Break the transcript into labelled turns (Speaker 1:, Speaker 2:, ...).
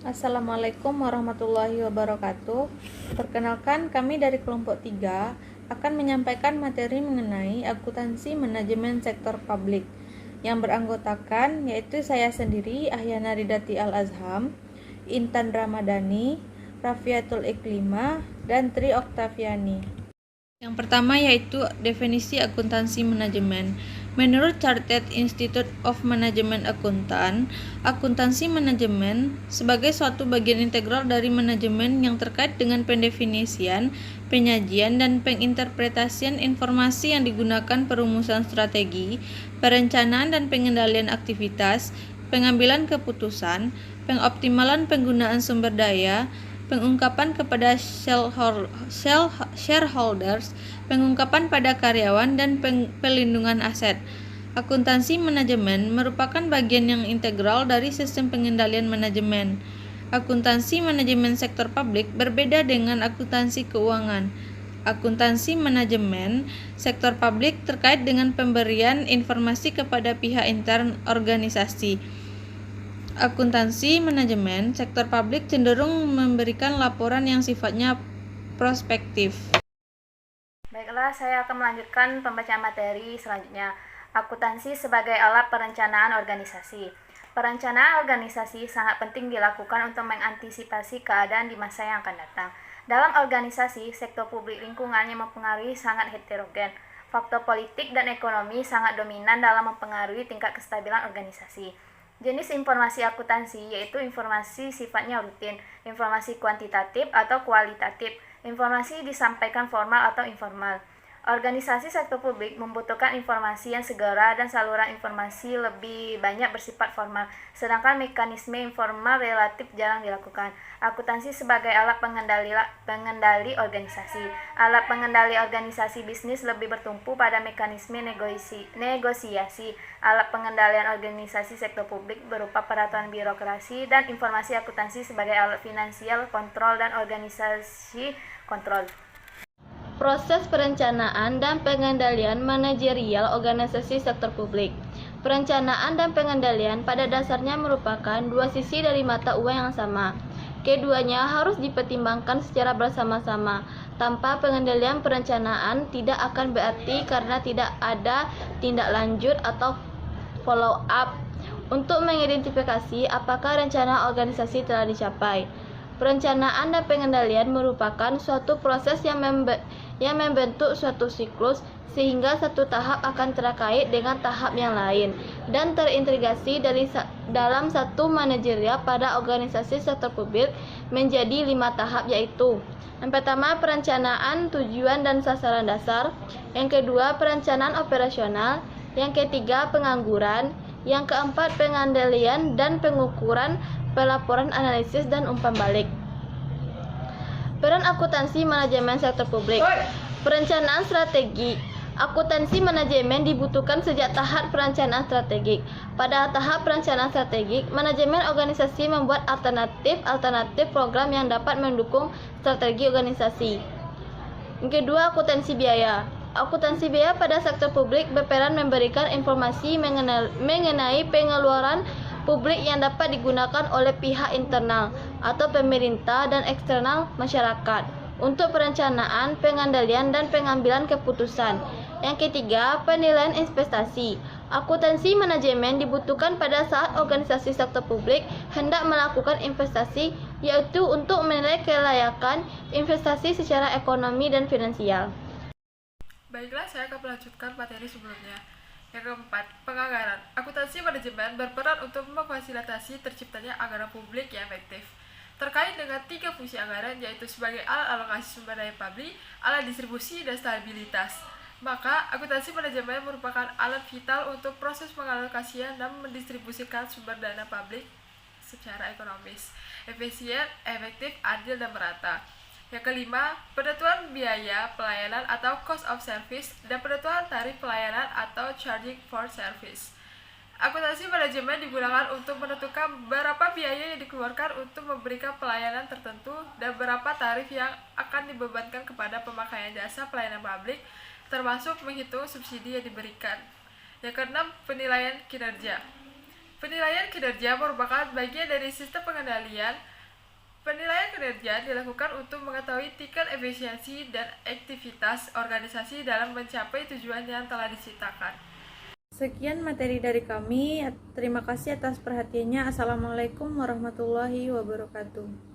Speaker 1: Assalamualaikum warahmatullahi wabarakatuh. Perkenalkan, kami dari kelompok 3 akan menyampaikan materi mengenai akuntansi manajemen sektor publik yang beranggotakan yaitu saya sendiri, Ahyana Ridati Al-Azham, Intan Ramadhani, Rafiatul Iklima, dan Tri Oktaviani. Yang pertama yaitu definisi akuntansi manajemen. Menurut Chartered Institute of Management Accountant, akuntansi manajemen sebagai suatu bagian integral dari manajemen yang terkait dengan pendefinisian, penyajian, dan penginterpretasian informasi yang digunakan perumusan strategi, perencanaan dan pengendalian aktivitas, pengambilan keputusan, pengoptimalan penggunaan sumber daya, pengungkapan kepada shareholders, pengungkapan pada karyawan, dan pelindungan aset. Akuntansi manajemen merupakan bagian yang integral dari sistem pengendalian manajemen. Akuntansi manajemen sektor publik berbeda dengan akuntansi keuangan. Akuntansi manajemen sektor publik terkait dengan pemberian informasi kepada pihak intern organisasi. Akuntansi manajemen sektor publik cenderung memberikan laporan yang sifatnya prospektif.
Speaker 2: Baiklah, saya akan melanjutkan pembacaan materi selanjutnya. Akuntansi sebagai alat perencanaan organisasi. Perencanaan organisasi sangat penting dilakukan untuk mengantisipasi keadaan di masa yang akan datang. Dalam organisasi, sektor publik lingkungan yang mempengaruhi sangat heterogen. Faktor politik dan ekonomi sangat dominan dalam mempengaruhi tingkat kestabilan organisasi. Jenis informasi akuntansi yaitu informasi sifatnya rutin, informasi kuantitatif atau kualitatif, informasi disampaikan formal atau informal. Organisasi sektor publik membutuhkan informasi yang segera dan saluran informasi lebih banyak bersifat formal, sedangkan mekanisme informal relatif jarang dilakukan. Akuntansi sebagai alat pengendali organisasi. Alat pengendali organisasi bisnis lebih bertumpu pada mekanisme negosiasi. Alat pengendalian organisasi sektor publik berupa peraturan birokrasi dan informasi akuntansi sebagai alat finansial, kontrol, dan organisasi kontrol.
Speaker 3: Proses perencanaan dan pengendalian manajerial organisasi sektor publik. Perencanaan dan pengendalian pada dasarnya merupakan dua sisi dari mata uang yang sama. Keduanya harus dipertimbangkan secara bersama-sama. Tanpa pengendalian perencanaan tidak akan berarti karena tidak ada tindak lanjut atau follow up untuk mengidentifikasi apakah rencana organisasi telah dicapai. Perencanaan dan pengendalian merupakan suatu proses yang membentuk suatu siklus sehingga satu tahap akan terkait dengan tahap yang lain dan terintegrasi dalam satu manajerial pada organisasi sektor publik menjadi 5 tahap, yaitu: yang pertama, perencanaan tujuan dan sasaran dasar; yang kedua, perencanaan operasional; yang ketiga, pengangguran; yang keempat, pengendalian dan pengukuran, pelaporan, analisis, dan umpan balik. Peran akuntansi manajemen sektor publik. Perencanaan strategi. Akuntansi manajemen dibutuhkan sejak tahap perencanaan strategik. Pada tahap perencanaan strategik, manajemen organisasi membuat alternatif program yang dapat mendukung strategi organisasi. Yang kedua, akuntansi biaya. Akuntansi biaya pada sektor publik berperan memberikan informasi mengenai pengeluaran publik yang dapat digunakan oleh pihak internal atau pemerintah dan eksternal masyarakat untuk perencanaan, pengendalian, dan pengambilan keputusan. Yang ketiga, penilaian investasi. Akuntansi manajemen dibutuhkan pada saat organisasi sektor publik hendak melakukan investasi, yaitu untuk menilai kelayakan investasi secara ekonomi dan finansial.
Speaker 4: Baiklah, saya akan melanjutkan materi sebelumnya. Yang keempat, penganggaran. Akuntansi manajemen berperan untuk memfasilitasi terciptanya anggaran publik yang efektif. Terkait dengan 3 fungsi anggaran, yaitu sebagai alat alokasi sumber daya publik, alat distribusi, dan stabilitas. Maka, akuntansi manajemen merupakan alat vital untuk proses pengalokasian dan mendistribusikan sumber dana publik secara ekonomis, efisien, efektif, adil, dan merata. Yang kelima, penentuan biaya pelayanan atau cost of service dan penentuan tarif pelayanan atau charging for service. Akuntansi manajemen digunakan untuk menentukan berapa biaya yang dikeluarkan untuk memberikan pelayanan tertentu dan berapa tarif yang akan dibebankan kepada pemakaian jasa pelayanan publik, termasuk menghitung subsidi yang diberikan. Yang keenam, penilaian kinerja. Penilaian kinerja merupakan bagian dari sistem pengendalian Penilaian kinerja dilakukan untuk mengetahui tingkat efisiensi dan aktivitas organisasi dalam mencapai tujuan yang telah diciptakan.
Speaker 1: Sekian materi dari kami. Terima kasih atas perhatiannya. Assalamualaikum warahmatullahi wabarakatuh.